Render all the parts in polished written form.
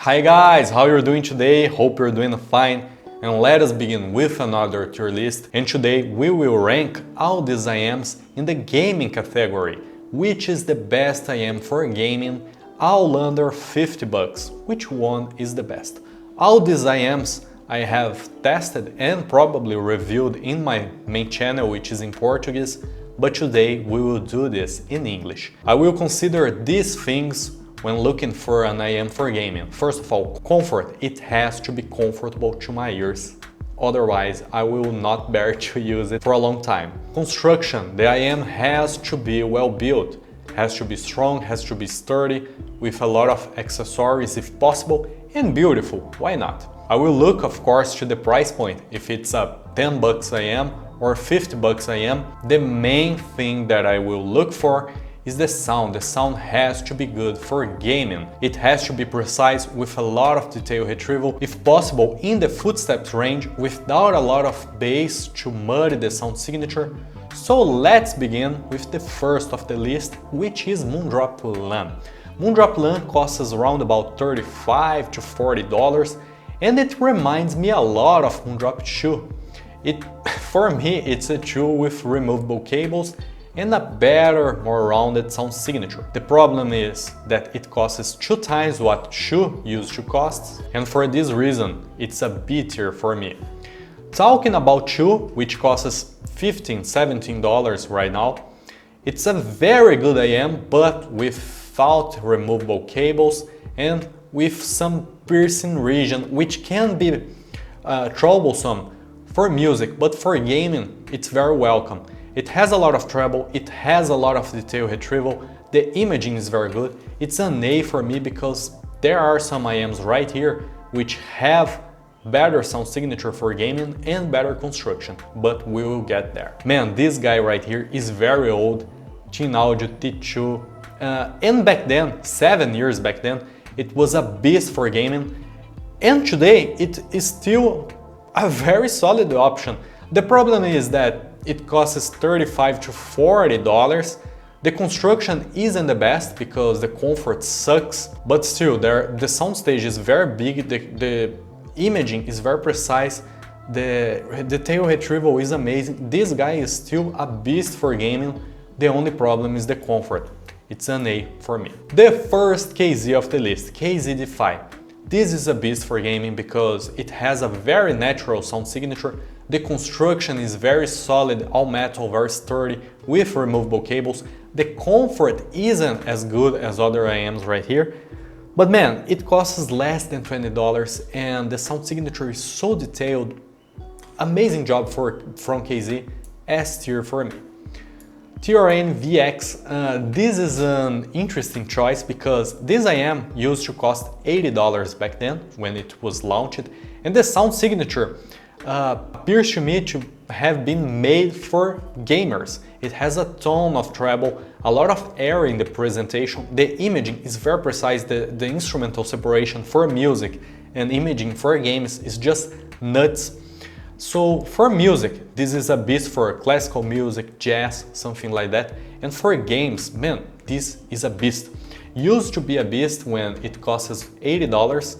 Hi guys, how you're doing today? Hope you're doing fine. And let us begin with another tier list. And today we will rank all these IEMs in the gaming category, which is the best IEM for gaming, all under 50 bucks. Which one is the best? All these IEMs I have tested and probably reviewed in my main channel, which is in Portuguese, but today we will do this in English. I will consider these things when looking for an IEM for gaming. First of all, comfort. It has to be comfortable to my ears. Otherwise, I will not bear to use it for a long time. Construction. The IEM has to be well built, has to be strong, has to be sturdy, with a lot of accessories if possible, and beautiful. Why not? I will look, of course, to the price point. If it's a 10 bucks IEM or 50 bucks IEM, the main thing that I will look for is the sound. The sound has to be good for gaming. It has to be precise with a lot of detail retrieval, if possible in the footsteps range without a lot of bass to muddy the sound signature. So let's begin with the first of the list, which is Moondrop LAN. Moondrop LAN costs around about $35 to $40, and it reminds me a lot of Moondrop CHU. For me, it's a CHU with removable cables and a better, more rounded sound signature. The problem is that it costs 2 times what CHU used to cost, and for this reason, it's a B tier for me. Talking about CHU, which costs $15, $17 right now, it's a very good IEM, but without removable cables and with some piercing region, which can be troublesome for music, but for gaming, it's very welcome. It has a lot of treble, it has a lot of detail retrieval, the imaging is very good. It's an A for me because there are some IEMs right here which have better sound signature for gaming and better construction, but we will get there. Man, this guy right here is very old, Teen Audio T2, and back then, 7 years back then, it was a beast for gaming, and today it is still a very solid option. The problem is that it costs $35 to $40. The construction isn't the best because the comfort sucks, but still the soundstage is very big, the imaging is very precise, the detail retrieval is amazing. This guy is still a beast for gaming. The only problem is the comfort. It's an A for me. The first KZ of the list, KZ-Defy. This is a beast for gaming because it has a very natural sound signature. The construction is very solid, all metal, very sturdy, with removable cables. The comfort isn't as good as other IEMs right here, but man, it costs less than $20 and the sound signature is so detailed. Amazing job from KZ, S tier for me. TRN VX, this is an interesting choice because this IEM used to cost $80 back then when it was launched, and the sound signature appears to me to have been made for gamers. It has a ton of treble, a lot of air in the presentation, the imaging is very precise, the instrumental separation for music and imaging for games is just nuts. So for music, this is a beast for classical music, jazz, something like that. And for games, man, this is a beast. Used to be a beast when it costs $80,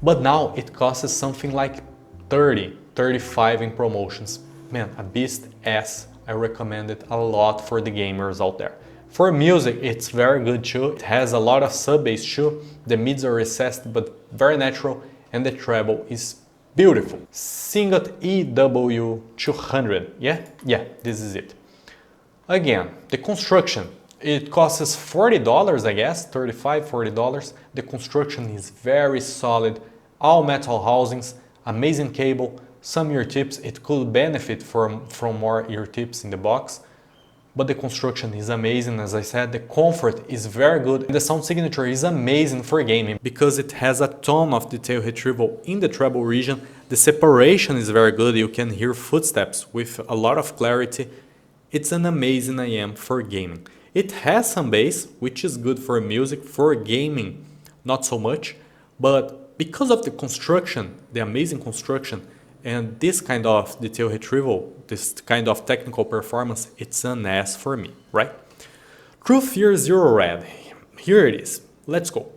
but now it costs something like $30, $35 in promotions. Man, a beast S. I recommend it a lot for the gamers out there. For music, it's very good too. It has a lot of sub-bass too. The mids are recessed but very natural, and the treble is beautiful. SIMGOT EW200, yeah, this is it. Again, the construction, it costs $40, I guess, $35, $40. The construction is very solid, all metal housings, amazing cable, some ear tips. It could benefit from more ear tips in the box, but the construction is amazing. As I said, the comfort is very good. The sound signature is amazing for gaming because it has a ton of detail retrieval in the treble region. The separation is very good. You can hear footsteps with a lot of clarity. It's an amazing IEM for gaming. It has some bass, which is good for music. For gaming, not so much, but because of the construction, the amazing construction, and this kind of detail retrieval, this kind of technical performance, it's an S for me, right? Truthear Zero Red, here it is, let's go.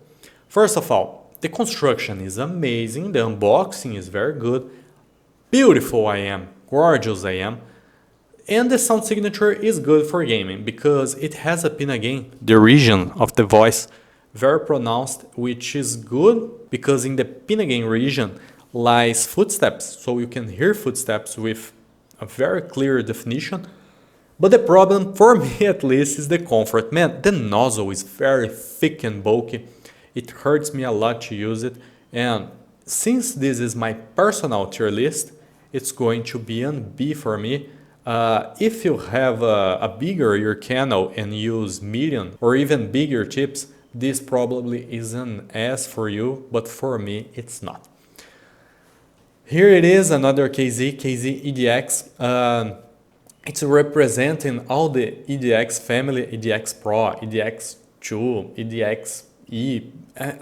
First of all, the construction is amazing, the unboxing is very good, beautiful IEM, gorgeous IEM, and the sound signature is good for gaming because it has a pin again, the region of the voice, very pronounced, which is good because in the pin again region lies footsteps, so you can hear footsteps with a very clear definition. But the problem, for me at least, is the comfort. Man, the nozzle is very thick and bulky. It hurts me a lot to use it. And since this is my personal tier list, it's going to be an B for me. If you have a bigger ear canal and use medium or even bigger tips, this probably is an S for you, but for me, it's not. Here it is, another KZ EDX. It's representing all the EDX family, EDX Pro, EDX2, EDX-E.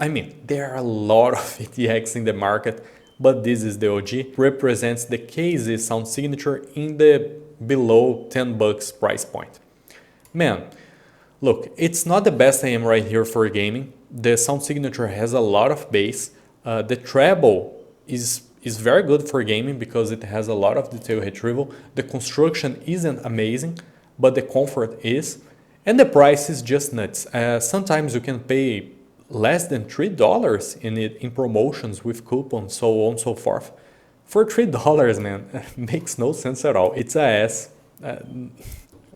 I mean, there are a lot of EDX in the market, but this is the OG. Represents the KZ sound signature in the below $10 price point. Man, look, it's not the best IEM right here for gaming. The sound signature has a lot of bass. The treble is very good for gaming because it has a lot of detail retrieval. The construction isn't amazing, but the comfort is. And the price is just nuts. Sometimes you can pay less than $3 in it in promotions with coupons, so on and so forth. For $3, man, makes no sense at all. It's a S.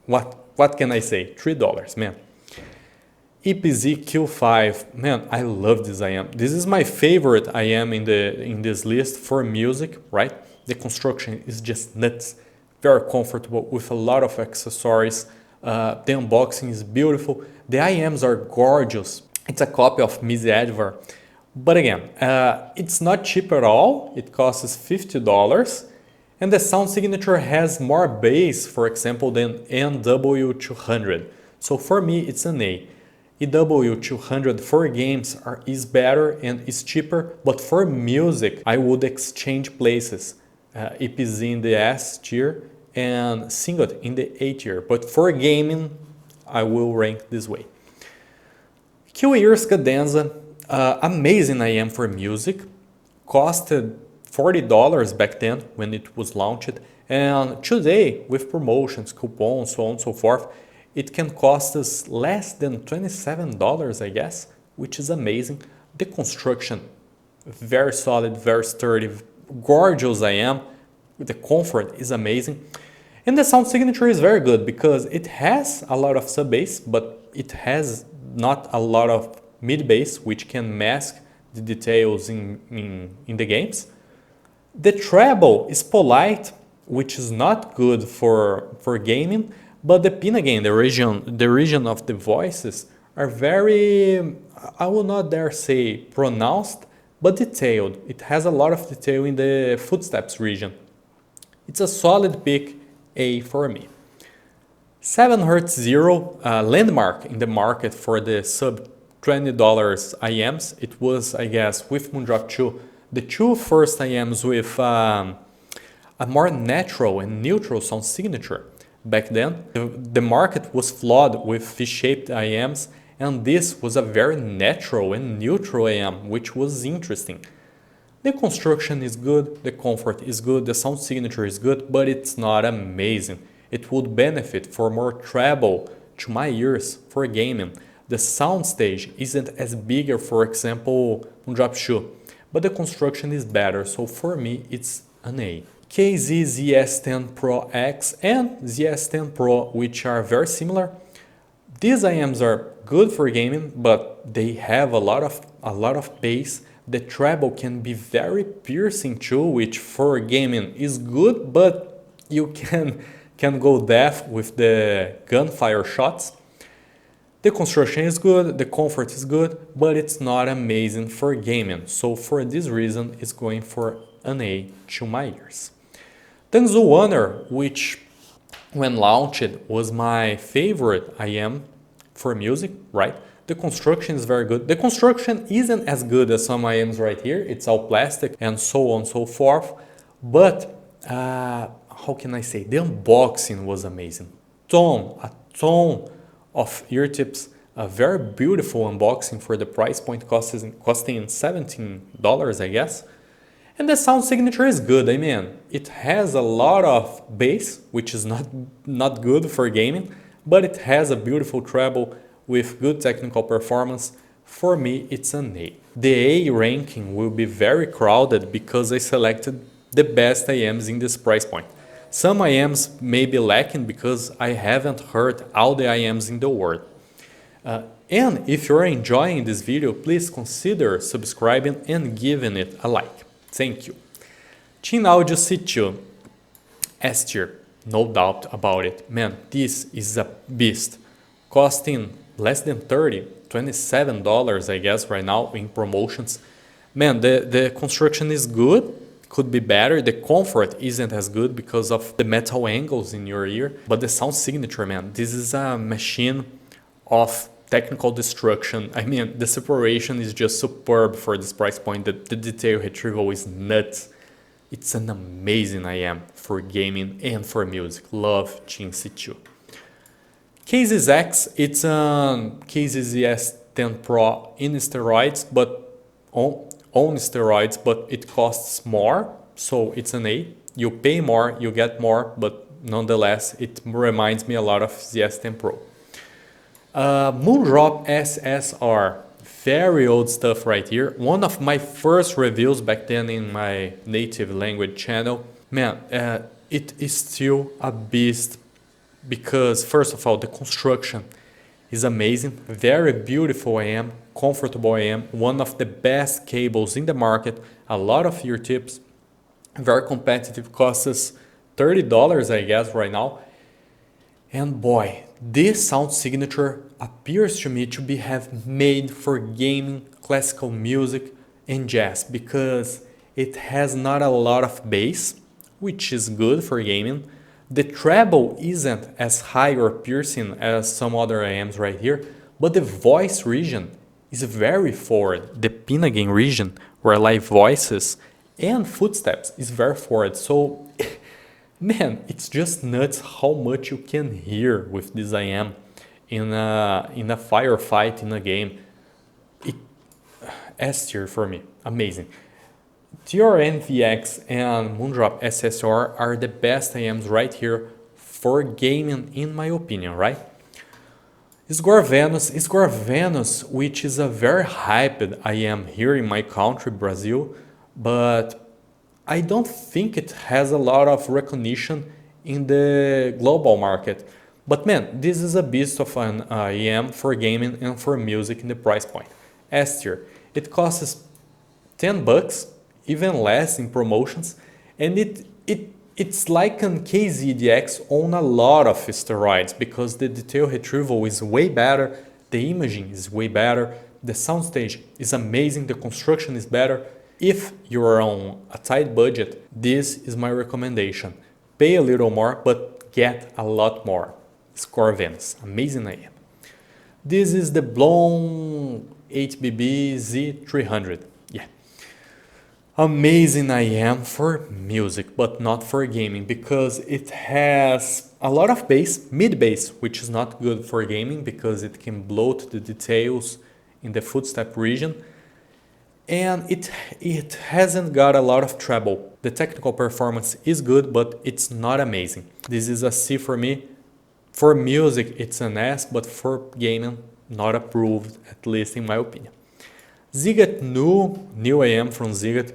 What can I say? $3, man. EPZ Q5, man, I love this IEM. This is my favorite IEM in this list for music, right? The construction is just nuts, very comfortable with a lot of accessories. The unboxing is beautiful. The IEMs are gorgeous. It's a copy of Mizzy Advar. But again, it's not cheap at all. It costs $50. And the sound signature has more bass, for example, than NW200. So for me, it's an A. EW200 for games is better and is cheaper, but for music, I would exchange places. EPZ in the S tier and SIMGOT in the A tier. But for gaming, I will rank this way. QEars Cadenza, amazing IEM for music, costed $40 back then when it was launched, and today with promotions, coupons, so on and so forth, it can cost us less than $27, I guess, which is amazing. The construction, very solid, very sturdy, gorgeous IEM. The comfort is amazing. And the sound signature is very good because it has a lot of sub bass, but it has not a lot of mid bass, which can mask the details in the games. The treble is polite, which is not good for gaming. But the pin again, the region of the voices are very, I will not dare say pronounced, but detailed. It has a lot of detail in the footsteps region. It's a solid pick, A for me. 7Hertz Zero, landmark in the market for the sub $20 IEMs. It was, I guess, with Moondrop 2, the two first IEMs with a more natural and neutral sound signature. Back then, the market was flawed with fish-shaped IEMs, and this was a very natural and neutral IEM, which was interesting. The construction is good, the comfort is good, the sound signature is good, but it's not amazing. It would benefit for more treble to my ears for gaming. The soundstage isn't as big as, for example, Moondrop 2, but the construction is better, so for me it's an A. KZ ZS10 Pro X and ZS10 Pro, which are very similar. These IEMs are good for gaming, but they have a lot of bass. The treble can be very piercing too, which for gaming is good, but you can go deaf with the gunfire shots. The construction is good, the comfort is good, but it's not amazing for gaming. So for this reason, it's going for an A to my ears. Tangzu Honor, which when launched was my favorite IEM for music, right? The construction is very good. The construction isn't as good as some IEMs right here. It's all plastic and so on and so forth. But how can I say? The unboxing was amazing. A ton of ear tips. A very beautiful unboxing for the price point costing $17, I guess. And the sound signature is good. I mean, it has a lot of bass, which is not good for gaming, but it has a beautiful treble with good technical performance. For me, it's an A. The A ranking will be very crowded because I selected the best IEMs in this price point. Some IEMs may be lacking because I haven't heard all the IEMs in the world. And if you're enjoying this video, please consider subscribing and giving it a like. Thank you. Audio CHU, S tier, no doubt about it. Man, this is a beast. Costing less than $27, I guess, right now in promotions. Man, the construction is good, could be better. The comfort isn't as good because of the metal angles in your ear. But the sound signature, man, this is a machine of technical destruction. I mean, the separation is just superb for this price point. The detail retrieval is nuts. It's an amazing IEM for gaming and for music. Love CHU. Cases X, it's a Cases S10 Pro in steroids, but on steroids, but it costs more, so it's an A. You pay more, you get more, but nonetheless, it reminds me a lot of the S10 Pro. Moondrop SSR, very old stuff right here. One of my first reviews back then in my native language channel. Man, it is still a beast because, first of all, the construction is amazing. Very beautiful IEM, comfortable IEM, one of the best cables in the market. A lot of ear tips, very competitive, costs $30, I guess, right now. And boy, this sound signature appears to me to be made for gaming, classical music, and jazz because it has not a lot of bass, which is good for gaming. The treble isn't as high or piercing as some other IEMs right here, but the voice region is very forward. The pinaging region, where live voices and footsteps, is very forward. So man, it's just nuts how much you can hear with this IEM in a firefight in a game. S tier for me, amazing. TRNVX and Moondrop SSR are the best IEMs right here for gaming, in my opinion, right? Venus, which is a very hyped IEM here in my country, Brazil, but I don't think it has a lot of recognition in the global market. But man, this is a beast of an IEM for gaming and for music in the price point. S tier. It costs $10, even less in promotions, and it's like an KZDX on a lot of steroids because the detail retrieval is way better, the imaging is way better, the soundstage is amazing, the construction is better. If you're on a tight budget, this is my recommendation. Pay a little more, but get a lot more. Venus, amazing IEM. This is the Blown 8BB Z300. Yeah. Amazing IEM for music, but not for gaming because it has a lot of bass, mid-bass, which is not good for gaming because it can bloat the details in the footstep region. And it hasn't got a lot of treble. The technical performance is good, but it's not amazing. This is a C for me. For music, it's an S, but for gaming, not approved, at least in my opinion. SIMGOT new IEM from SIMGOT.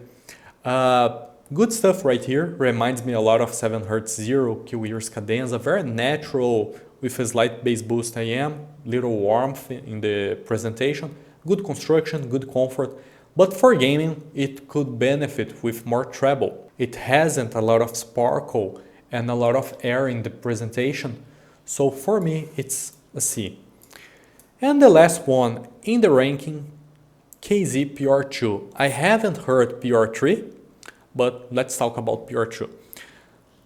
Good stuff right here. Reminds me a lot of 7Hz Zero Q-Ears Cadenza. Very natural with a slight bass boost IEM. Little warmth in the presentation. Good construction, good comfort. But for gaming, it could benefit with more treble. It hasn't a lot of sparkle and a lot of air in the presentation. So for me, it's a C. And the last one in the ranking, KZ PR2. I haven't heard PR3, but let's talk about PR2.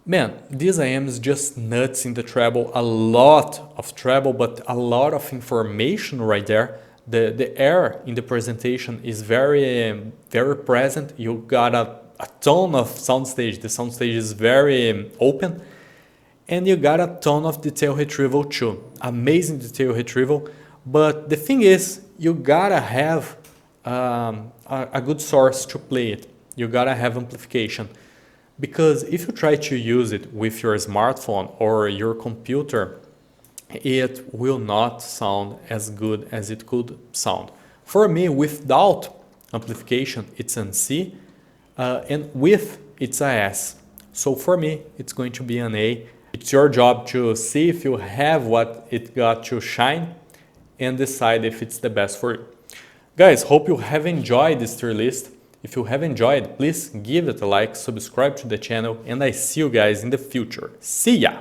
Man, this IEM is just nuts in the treble. A lot of treble, but a lot of information right there. The air in the presentation is very present. You got a ton of soundstage. The soundstage is very open. And you got a ton of detail retrieval too. Amazing detail retrieval. But the thing is, you gotta have a good source to play it. You gotta have amplification. Because if you try to use it with your smartphone or your computer, it will not sound as good as it could sound. For me, without amplification, it's an C, and with, it's a S. So for me, it's going to be an A. It's your job to see if you have what it got to shine and decide if it's the best for you. Guys, hope you have enjoyed this tier list. If you have enjoyed, please give it a like, subscribe to the channel, and I see you guys in the future. See ya!